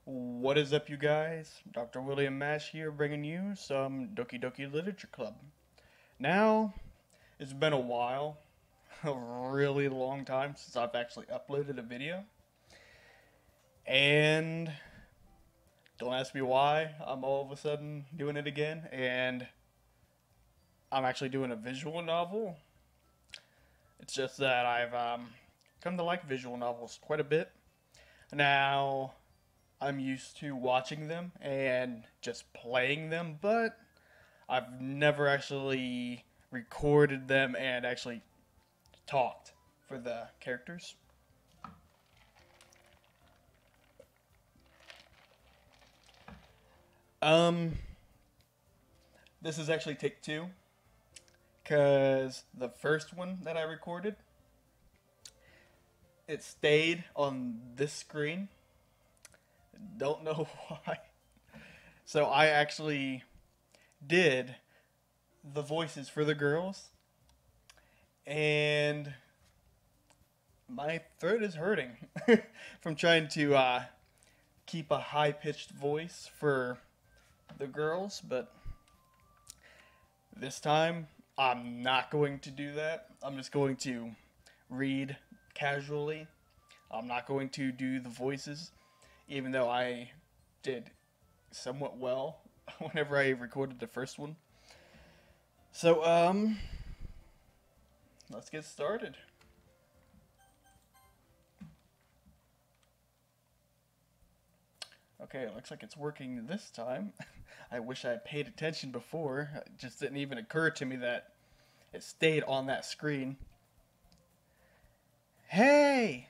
What is up, you guys? Dr. William Mash here, bringing you some Doki Doki Literature Club. Now, it's been a while, a really long time since I've actually uploaded a video. And don't ask me why I'm all of a sudden doing it again. And I'm actually doing a visual novel. It's just that I've come to like visual novels quite a bit. Now, I'm used to watching them and just playing them, but I've never actually recorded them and actually talked for the characters. Um, this is actually take two, because the first one that I recorded, it stayed on this screen. Don't know why. So I actually did the voices for the girls, and my throat is hurting from trying to keep a high pitched voice for the girls, but this time I'm not going to do that. I'm just going to read casually. I'm not going to do the voices, even though I did somewhat well whenever I recorded the first one. So, let's get started. Okay, it looks like it's working this time. I wish I had paid attention before. It just didn't even occur to me that it stayed on that screen. Hey!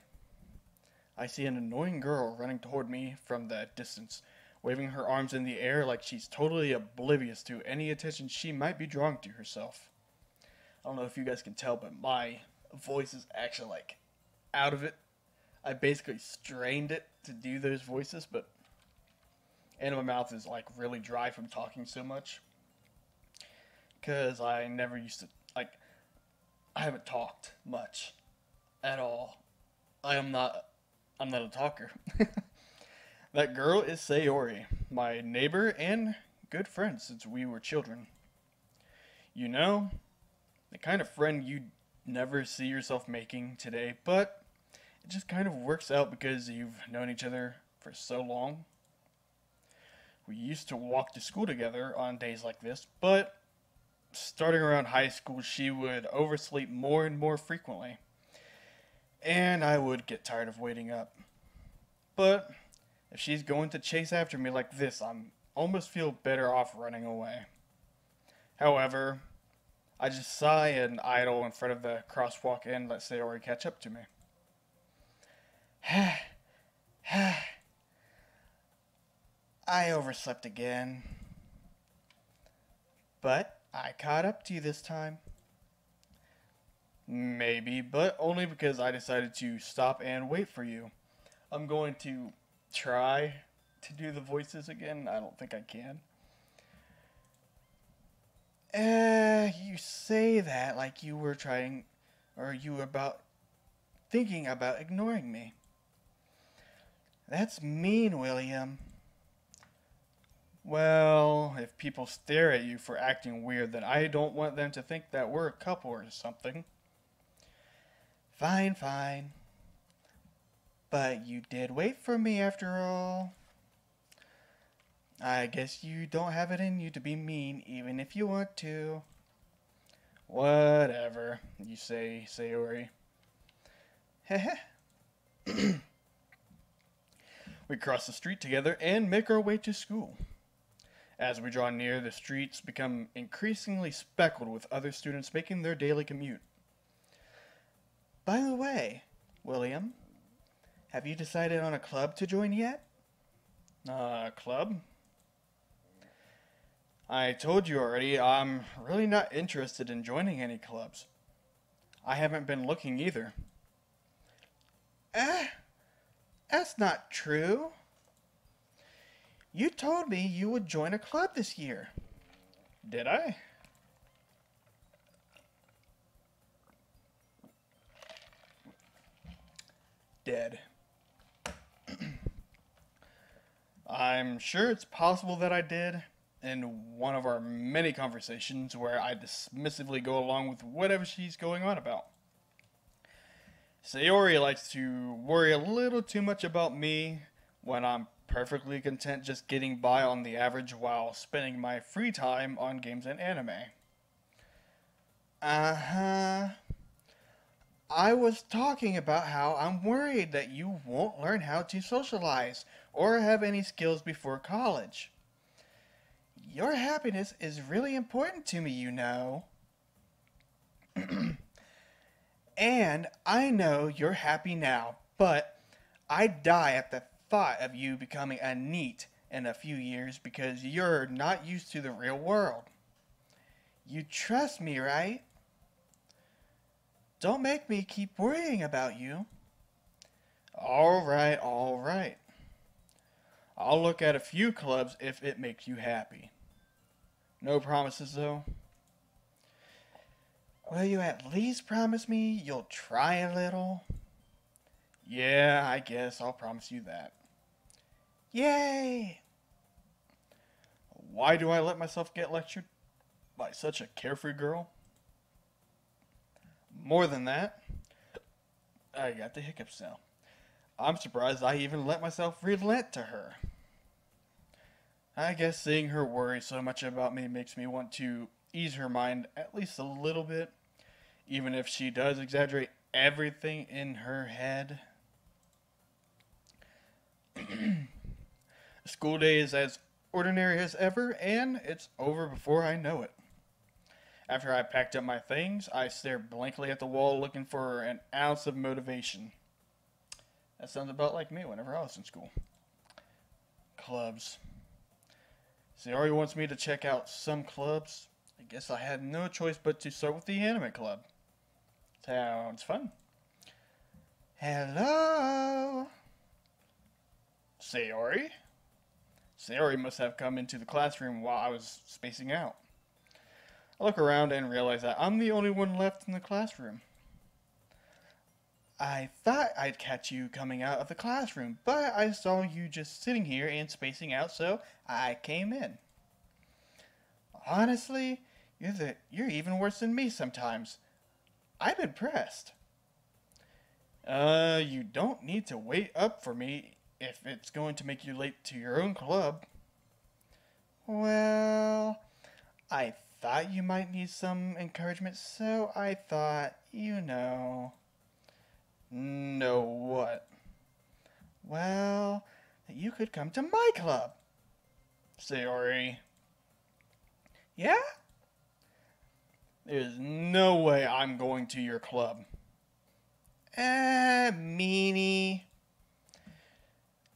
I see an annoying girl running toward me from the distance, waving her arms in the air like she's totally oblivious to any attention she might be drawing to herself. I don't know if you guys can tell, but my voice is actually like out of it. I basically strained it to do those voices, and my mouth is like really dry from talking so much. Because I never used to, like, I haven't talked much at all. I'm not a talker. That girl is Sayori, my neighbor and good friend since we were children. You know, the kind of friend you'd never see yourself making today, but it just kind of works out because you've known each other for so long. We used to walk to school together on days like this, but starting around high school, she would oversleep more and more frequently, and I would get tired of waiting up. But if she's going to chase after me like this, I'm almost feel better off running away. However, I just sigh and idle in front of the crosswalk and let Sayori catch up to me. I overslept again. But I caught up to you this time. Maybe, but only because I decided to stop and wait for you. I'm going to try to do the voices again. I don't think I can. You say that like you were trying, or you were about thinking about ignoring me. That's mean, William. Well, if people stare at you for acting weird, then I don't want them to think that we're a couple or something. Fine, fine. But you did wait for me after all. I guess you don't have it in you to be mean, even if you want to. Whatever, you say, Sayori. Heh. We cross the street together and make our way to school. As we draw near, the streets become increasingly speckled with other students making their daily commute. By the way, William, have you decided on a club to join yet? Club? I told you already, I'm really not interested in joining any clubs. I haven't been looking either. Eh, that's not true. You told me you would join a club this year. Did I? Dead. I'm sure it's possible that I did in one of our many conversations where I dismissively go along with whatever she's going on about. Sayori likes to worry a little too much about me when I'm perfectly content just getting by on the average while spending my free time on games and anime. Uh-huh. I was talking about how I'm worried that you won't learn how to socialize or have any skills before college. Your happiness is really important to me, you know. And I know you're happy now, but I die at the thought of you becoming a NEET in a few years because you're not used to the real world. You trust me, right? Don't make me keep worrying about you. Alright, alright. I'll look at a few clubs if it makes you happy. No promises, though. Will you at least promise me you'll try a little? Yeah, I guess I'll promise you that. Yay! Why do I let myself get lectured by such a carefree girl? More than that, I got the hiccups now. I'm surprised I even let myself relent to her. I guess seeing her worry so much about me makes me want to ease her mind at least a little bit, even if she does exaggerate everything in her head. School day is as ordinary as ever, and it's over before I know it. After I packed up my things, I stared blankly at the wall looking for an ounce of motivation. That sounds about like me whenever I was in school. Clubs. Sayori wants me to check out some clubs. I guess I had no choice but to start with the anime club. Sounds fun. Hello? Sayori? Sayori must have come into the classroom while I was spacing out. I look around and realize that I'm the only one left in the classroom. I thought I'd catch you coming out of the classroom, but I saw you just sitting here and spacing out, so I came in. Honestly, you're even worse than me sometimes. I'm impressed. You don't need to wait up for me if it's going to make you late to your own club. Well, I thought you might need some encouragement, so I thought, Know what? Well, that you could come to my club. Sayori. Yeah? There's no way I'm going to your club. Meanie.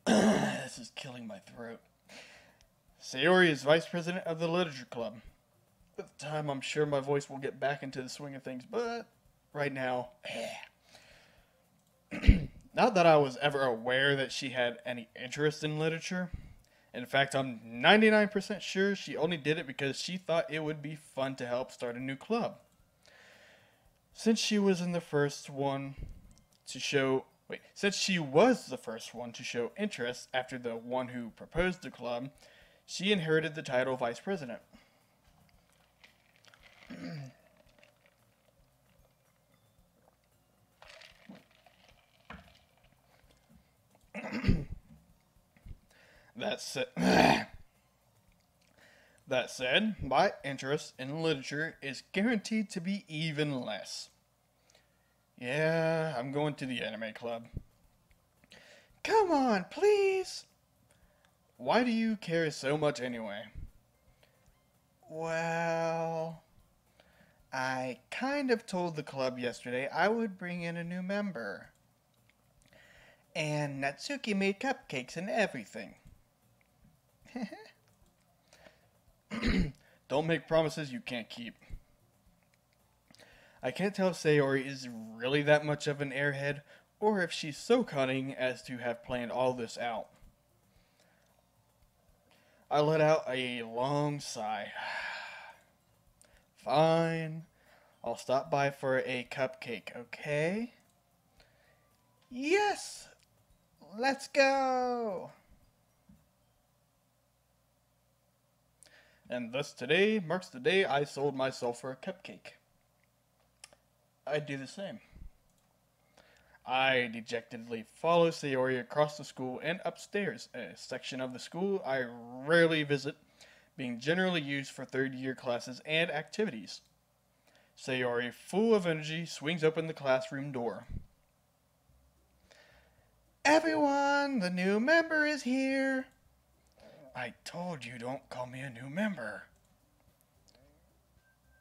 This is killing my throat. Sayori is vice president of the literature club. With time, I'm sure my voice will get back into the swing of things, but right now, Not that I was ever aware that she had any interest in literature. In fact, I'm 99% sure she only did it because she thought it would be fun to help start a new club. Since she was the first one to show interest after the one who proposed the club, she inherited the title vice president. That said, my interest in literature is guaranteed to be even less. Yeah, I'm going to the anime club. Come on, please! Why do you care so much anyway? Well, I kind of told the club yesterday I would bring in a new member. And Natsuki made cupcakes and everything. Don't make promises you can't keep. I can't tell if Sayori is really that much of an airhead, or if she's so cunning as to have planned all this out. I let out a long sigh. Fine. I'll stop by for a cupcake, okay? Yes! Let's go! and thus today marks the day I sold myself for a cupcake. I'd do the same. I dejectedly follow Sayori across the school and upstairs, a section of the school I rarely visit, being generally used for third-year classes and activities. Sayori, full of energy, swings open the classroom door. Everyone, the new member is here. I told you don't call me a new member.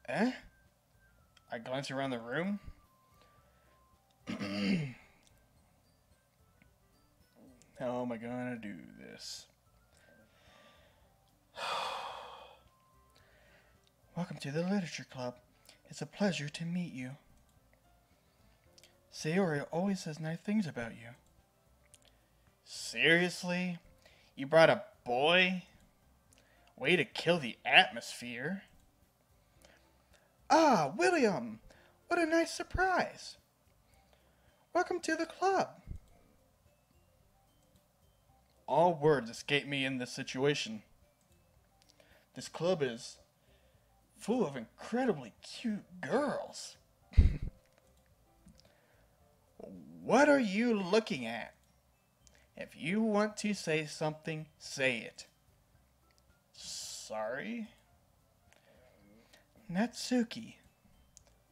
Eh? I glance around the room. How am I gonna do this? Welcome to the Literature Club. It's a pleasure to meet you. Sayori always says nice things about you. Seriously? You brought a boy? Way to kill the atmosphere. Ah, William! What a nice surprise! Welcome to the club. All words escape me in this situation. This club is full of incredibly cute girls. What are you looking at? If you want to say something, say it. Sorry? Natsuki.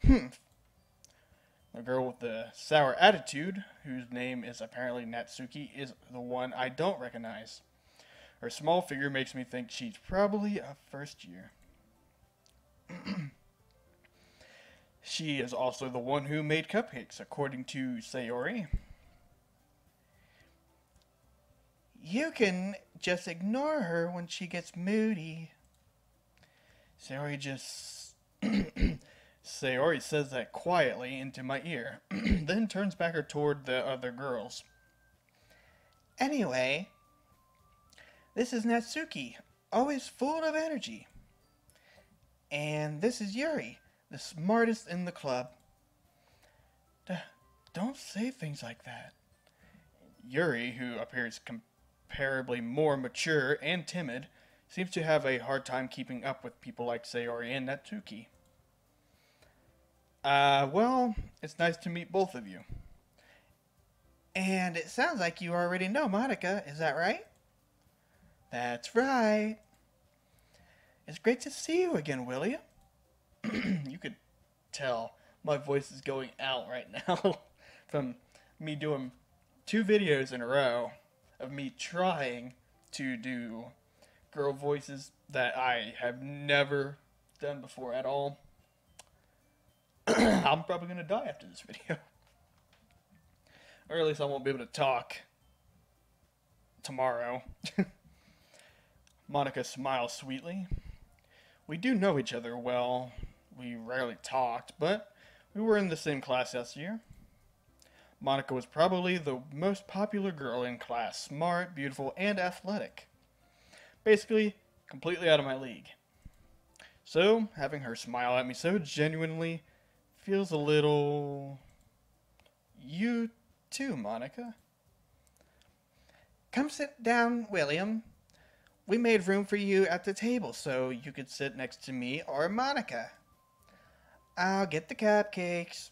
The girl with the sour attitude, whose name is apparently Natsuki, is the one I don't recognize. Her small figure makes me think she's probably a first year. She is also the one who made cupcakes, according to Sayori. You can just ignore her when she gets moody. Sayori says that quietly into my ear, then turns back her toward the other girls. Anyway, this is Natsuki, always full of energy. And this is Yuri, the smartest in the club. Don't say things like that. Yuri, who appears comparably more mature and timid, seems to have a hard time keeping up with people like Sayori and Natsuki. Well, it's nice to meet both of you. And it sounds like you already know Monica, is that right? That's right. It's great to see you again, William. You could tell my voice is going out right now from me doing 2 videos in a row of me trying to do girl voices that I have never done before at all. I'm probably going to die after this video. Or at least I won't be able to talk tomorrow. Monica smiles sweetly. We do know each other well. We rarely talked, but we were in the same class last year. Monica was probably the most popular girl in class. Smart, beautiful, and athletic. Basically, completely out of my league. So, having her smile at me so genuinely feels a little... You too, Monica. Come sit down, William. We made room for you at the table so you could sit next to me or Monica. I'll get the cupcakes.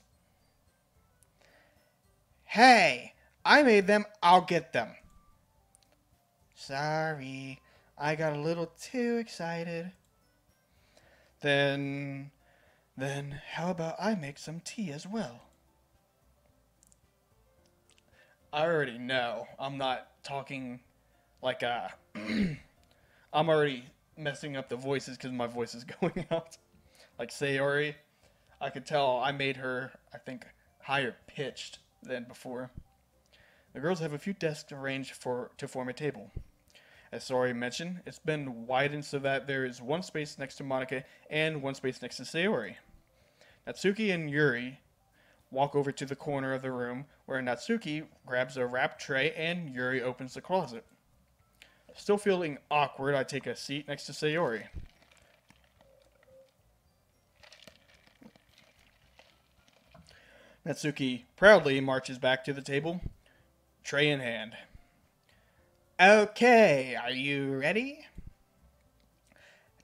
Hey, I made them. I'll get them. Sorry, I got a little too excited. Then how about I make some tea as well? I already know. I'm not talking like a... I'm already messing up the voices because my voice is going out. Like Sayori, I could tell I made her, I think, higher pitched than before. The girls have a few desks arranged to form a table. As Sayori mentioned, it's been widened so that there is one space next to Monica and one space next to Sayori. Natsuki and Yuri walk over to the corner of the room where Natsuki grabs a wrapped tray and Yuri opens the closet. Still feeling awkward, I take a seat next to Sayori. Natsuki proudly marches back to the table, tray in hand. Okay, are you ready?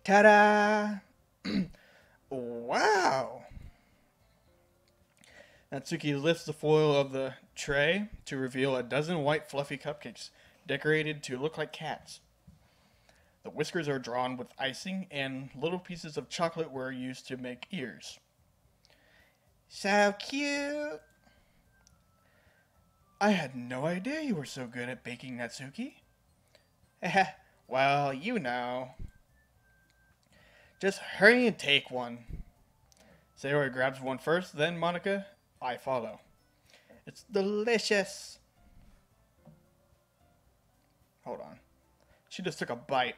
Ta-da! Wow! Natsuki lifts the foil of the tray to reveal a dozen white fluffy cupcakes, decorated to look like cats. The whiskers are drawn with icing, and little pieces of chocolate were used to make ears. So cute! I had no idea you were so good at baking, Natsuki. Well, you know. Just hurry and take one. Sayori grabs one first, then Monica, I follow. It's delicious. Hold on. She just took a bite.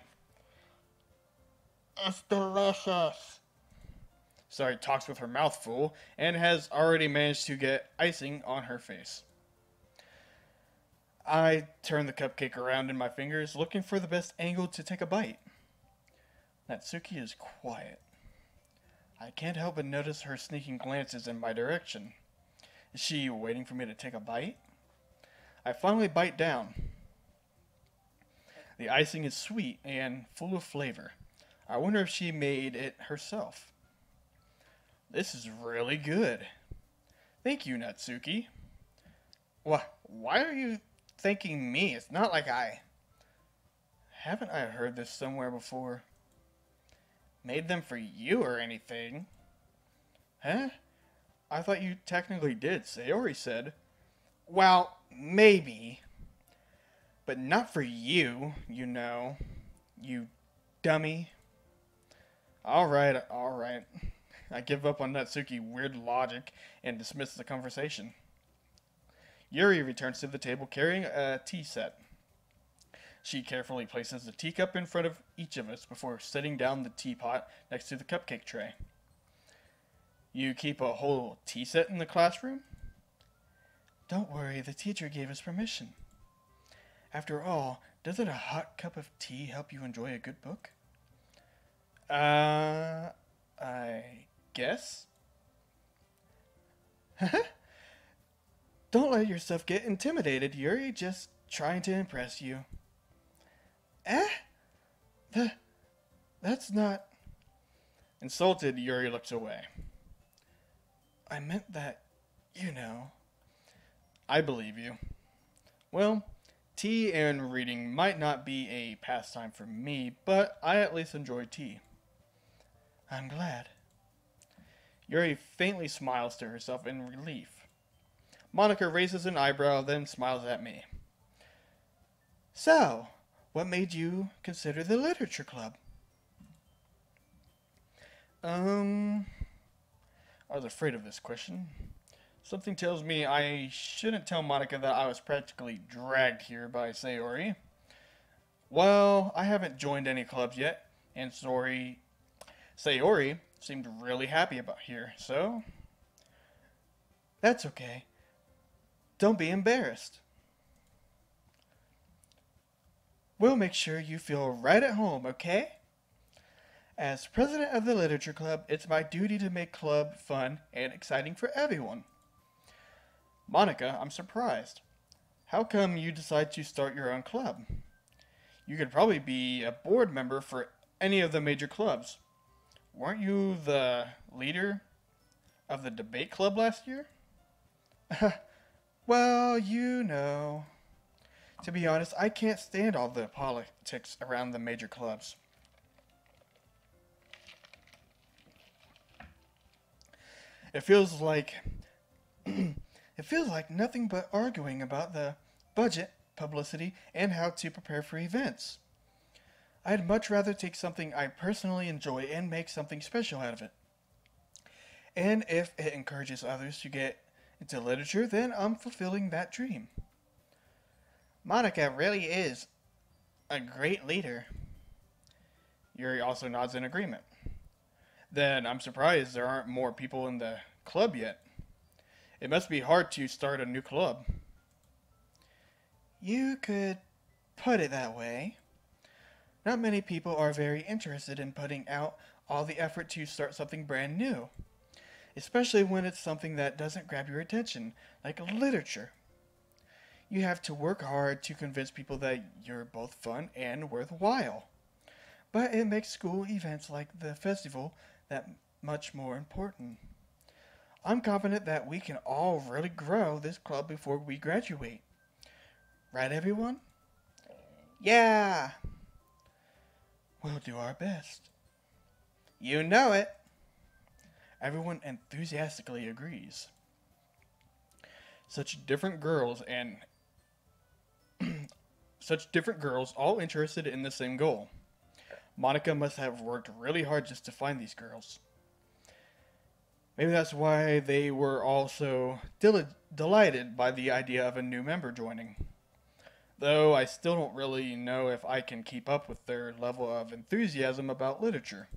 It's delicious. Sayori talks with her mouth full and has already managed to get icing on her face. I turn the cupcake around in my fingers, looking for the best angle to take a bite. Natsuki is quiet. I can't help but notice her sneaking glances in my direction. Is she waiting for me to take a bite? I finally bite down. The icing is sweet and full of flavor. I wonder if she made it herself. This is really good. Thank you, Natsuki. Why are you thanking me? It's not like Haven't I heard this somewhere before? Made them for you or anything? Huh? I thought you technically did, Sayori said. Well, maybe. But not for you, you know. You dummy. Alright. I give up on Natsuki's weird logic and dismiss the conversation. Yuri returns to the table carrying a tea set. She carefully places the teacup in front of each of us before setting down the teapot next to the cupcake tray. You keep a whole tea set in the classroom? Don't worry, the teacher gave us permission. After all, doesn't a hot cup of tea help you enjoy a good book? I guess? Don't let yourself get intimidated, Yuri. Just trying to impress you. That's not... Insulted, Yuri looks away. I meant that, you know. I believe you. Well, tea and reading might not be a pastime for me, but I at least enjoy tea. I'm glad. Yuri faintly smiles to herself in relief. Monica raises an eyebrow, then smiles at me. So, what made you consider the literature club? I was afraid of this question. Something tells me I shouldn't tell Monica that I was practically dragged here by Sayori. Well, I haven't joined any clubs yet, and Sayori seemed really happy about here, so... That's okay. Don't be embarrassed. We'll make sure you feel right at home, okay? As president of the literature club, it's my duty to make club fun and exciting for everyone. Monica, I'm surprised. How come you decide to start your own club? You could probably be a board member for any of the major clubs. Weren't you the leader of the debate club last year? Well, you know. To be honest, I can't stand all the politics around the major clubs. It feels like nothing but arguing about the budget, publicity, and how to prepare for events. I'd much rather take something I personally enjoy and make something special out of it. And if it encourages others to get into literature, then I'm fulfilling that dream. Monica really is a great leader. Yuri also nods in agreement. Then I'm surprised there aren't more people in the club yet. It must be hard to start a new club. You could put it that way. Not many people are very interested in putting out all the effort to start something brand new, especially when it's something that doesn't grab your attention, like literature. You have to work hard to convince people that you're both fun and worthwhile. but it makes school events like the festival that much more important. I'm confident that we can all really grow this club before we graduate. Right, everyone? Yeah! We'll do our best. You know it! Everyone enthusiastically agrees. Such different girls and such different girls all interested in the same goal. Monica must have worked really hard just to find these girls. Maybe that's why they were all so delighted by the idea of a new member joining. Though I still don't really know if I can keep up with their level of enthusiasm about literature.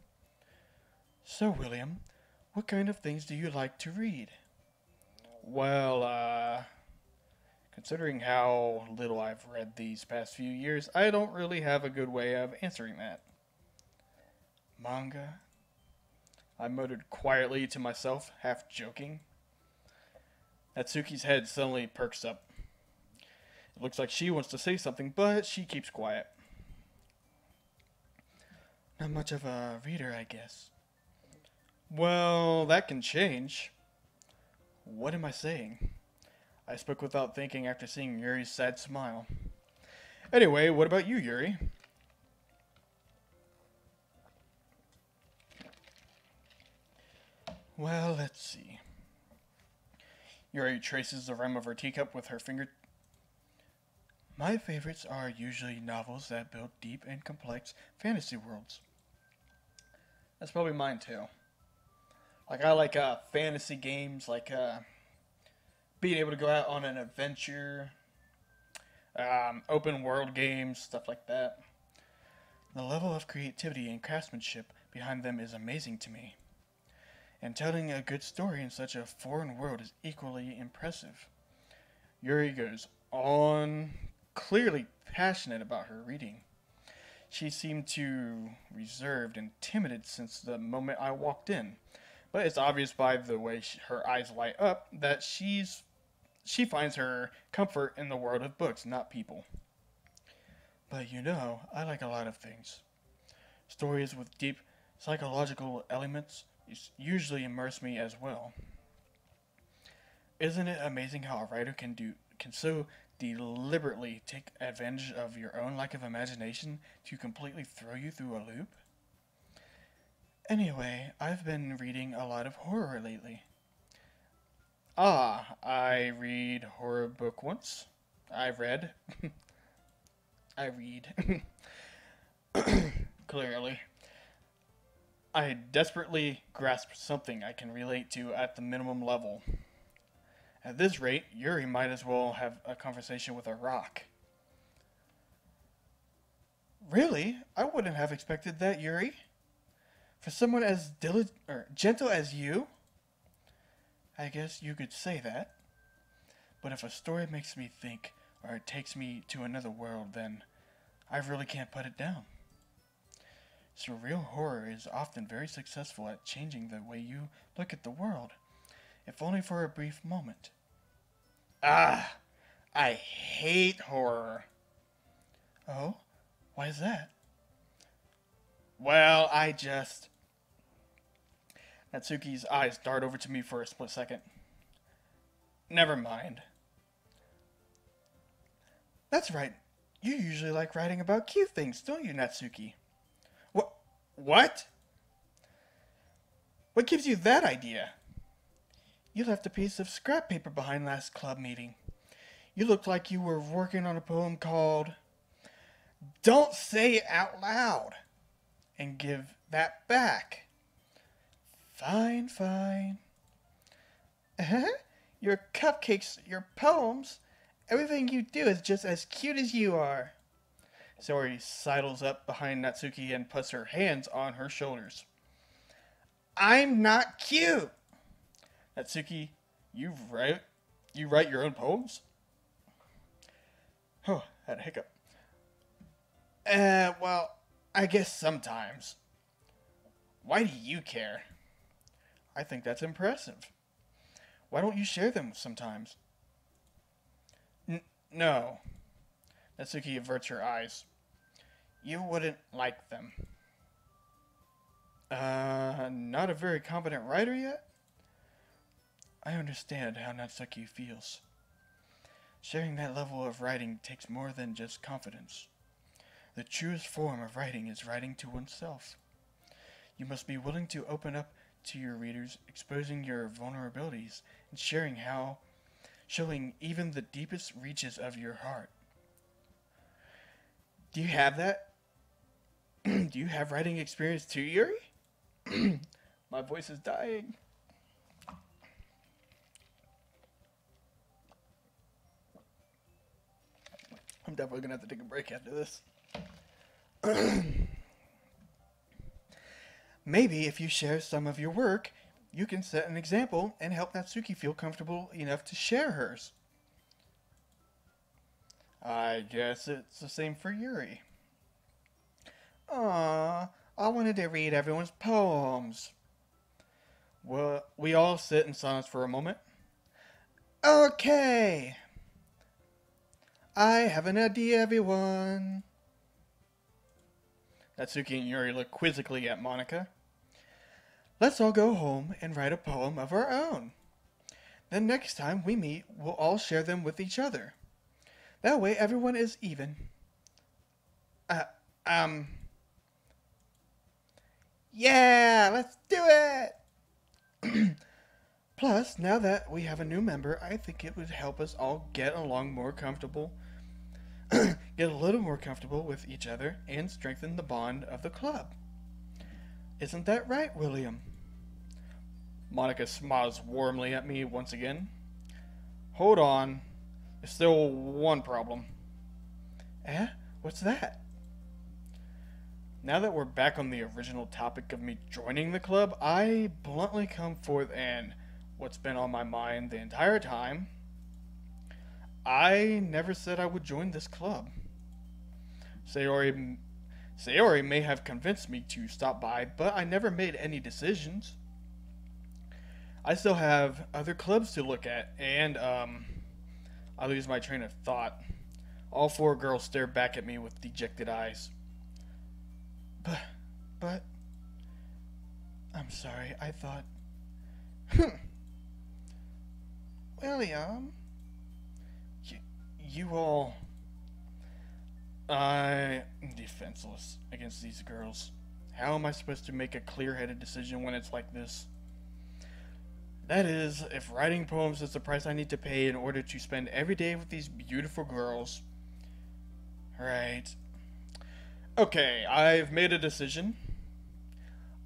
So, William, what kind of things do you like to read? Well, considering how little I've read these past few years, I don't really have a good way of answering that. Manga? I muttered quietly to myself, half joking. Natsuki's head suddenly perks up. It looks like she wants to say something, but she keeps quiet. Not much of a reader, I guess. Well, that can change. What am I saying? I spoke without thinking after seeing Yuri's sad smile. Anyway, what about you, Yuri? Well, let's see. Yuri traces the rim of her teacup with her finger. My favorites are usually novels that build deep and complex fantasy worlds. That's probably mine too. Like I like fantasy games, like being able to go out on an adventure, open world games, stuff like that. The level of creativity and craftsmanship behind them is amazing to me. And telling a good story in such a foreign world is equally impressive. Yuri goes on, clearly passionate about her reading. She seemed too reserved and timid since the moment I walked in, but it's obvious by the way her eyes light up that she finds her comfort in the world of books, not people. But you know, I like a lot of things. Stories with deep psychological elements usually immerse me as well. Isn't it amazing how a writer can so deliberately take advantage of your own lack of imagination to completely throw you through a loop? Anyway, I've been reading a lot of horror lately. I read horror book once. I read. I read. Clearly. I desperately grasp something I can relate to at the minimum level. At this rate, Yuri might as well have a conversation with a rock. Really? I wouldn't have expected that, Yuri. For someone as gentle as you? I guess you could say that. But if a story makes me think, or it takes me to another world, then I really can't put it down. Surreal horror is often very successful at changing the way you look at the world, if only for a brief moment. I hate horror. Oh? Why is that? Well, Natsuki's eyes dart over to me for a split second. Never mind. That's right. You usually like writing about cute things, don't you, Natsuki? What? What gives you that idea? You left a piece of scrap paper behind last club meeting. You looked like you were working on a poem called Don't Say It Out Loud and Give That Back. Fine, fine. Your cupcakes, your poems, everything you do is just as cute as you are. Saori sidles up behind Natsuki and puts her hands on her shoulders. I'm not cute! Natsuki, you write your own poems? Oh, had a hiccup. Well, I guess sometimes. Why do you care? I think that's impressive. Why don't you share them sometimes? No. Natsuki averts her eyes. You wouldn't like them. Not a very competent writer yet? I understand how Natsuki feels. Sharing that level of writing takes more than just confidence. The truest form of writing is writing to oneself. You must be willing to open up to your readers, exposing your vulnerabilities and showing even the deepest reaches of your heart. Do you have that? Do you have writing experience too, Yuri? My voice is dying. I'm definitely gonna have to take a break after this. Maybe if you share some of your work, you can set an example and help Natsuki feel comfortable enough to share hers. I guess it's the same for Yuri. Aww, I wanted to read everyone's poems. Well, we all sit in silence for a moment. Okay. I have an idea, everyone. Natsuki and Yuri look quizzically at Monika. Let's all go home and write a poem of our own. Then next time we meet, we'll all share them with each other. That way everyone is even. Yeah, let's do it! Plus, now that we have a new member, I think it would help us all get a little more comfortable with each other and strengthen the bond of the club. Isn't that right, William? Monika smiles warmly at me once again. Hold on. There's still one problem. What's that? Now that we're back on the original topic of me joining the club, I bluntly come forth and what's been on my mind the entire time. I never said I would join this club. Sayori may have convinced me to stop by, but I never made any decisions. I still have other clubs to look at, and I lose my train of thought. All four girls stare back at me with dejected eyes. But, I'm sorry, I thought... William, you all... I'm defenseless against these girls. How am I supposed to make a clear-headed decision when it's like this? That is, if writing poems is the price I need to pay in order to spend every day with these beautiful girls. Right. Okay, I've made a decision.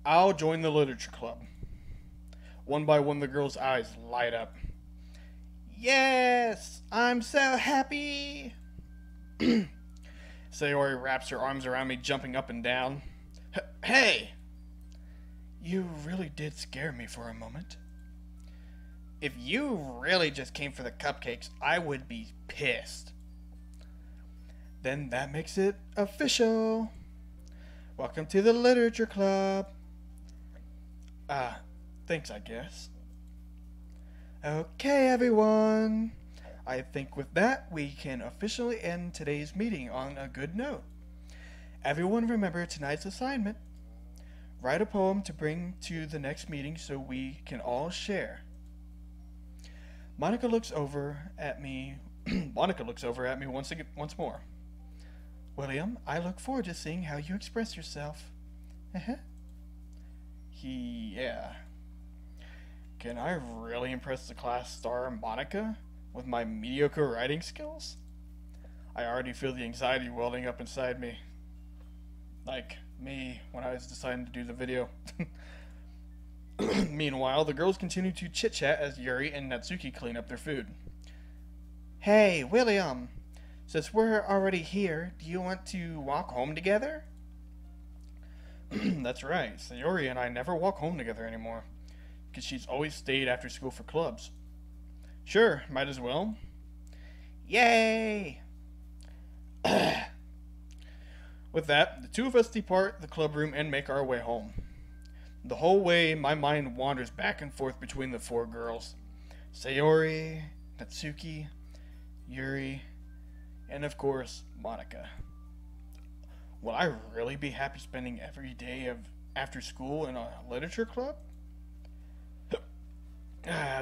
I'll join the literature club. One by one, the girls' eyes light up. Yes! I'm so happy! Sayori wraps her arms around me, jumping up and down. Hey! You really did scare me for a moment. If you really just came for the cupcakes, I would be pissed. Then that makes it official. Welcome to the literature club. Thanks, I guess. Okay, everyone. I think with that, we can officially end today's meeting on a good note. Everyone remember tonight's assignment. Write a poem to bring to the next meeting so we can all share. Monika looks over at me. Monika looks over at me once more. William, I look forward to seeing how you express yourself. Yeah. Can I really impress the class star Monika with my mediocre writing skills? I already feel the anxiety welling up inside me. Like me when I was deciding to do the video. Meanwhile, the girls continue to chit-chat as Yuri and Natsuki clean up their food. Hey, William! Since we're already here, do you want to walk home together? That's right. Sayori and I never walk home together anymore, because she's always stayed after school for clubs. Sure, might as well. Yay! With that, the two of us depart the club room and make our way home. The whole way, my mind wanders back and forth between the four girls. Sayori, Natsuki, Yuri, and of course, Monika. Will I really be happy spending every day of after school in a literature club?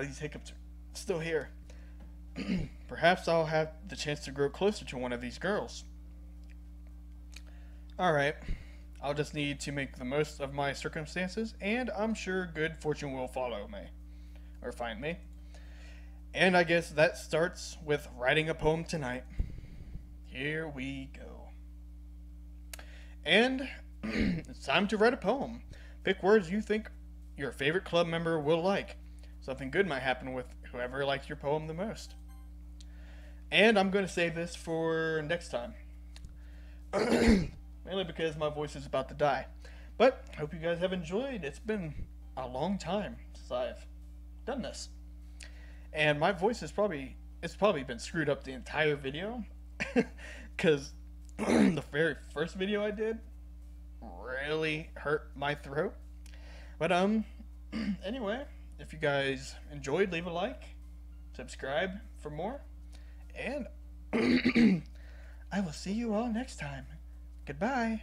These hiccups are still here. Perhaps I'll have the chance to grow closer to one of these girls. Alright, I'll just need to make the most of my circumstances, and I'm sure good fortune will follow me. Or find me. And I guess that starts with writing a poem tonight. Here we go. And it's time to write a poem. Pick words you think your favorite club member will like. Something good might happen with whoever likes your poem the most. And I'm going to save this for next time. Mainly because my voice is about to die. But I hope you guys have enjoyed. It's been a long time since I've done this. And my voice is probably been screwed up the entire video. Because the very first video I did really hurt my throat. But anyway, if you guys enjoyed, leave a like, subscribe for more, and I will see you all next time. Goodbye.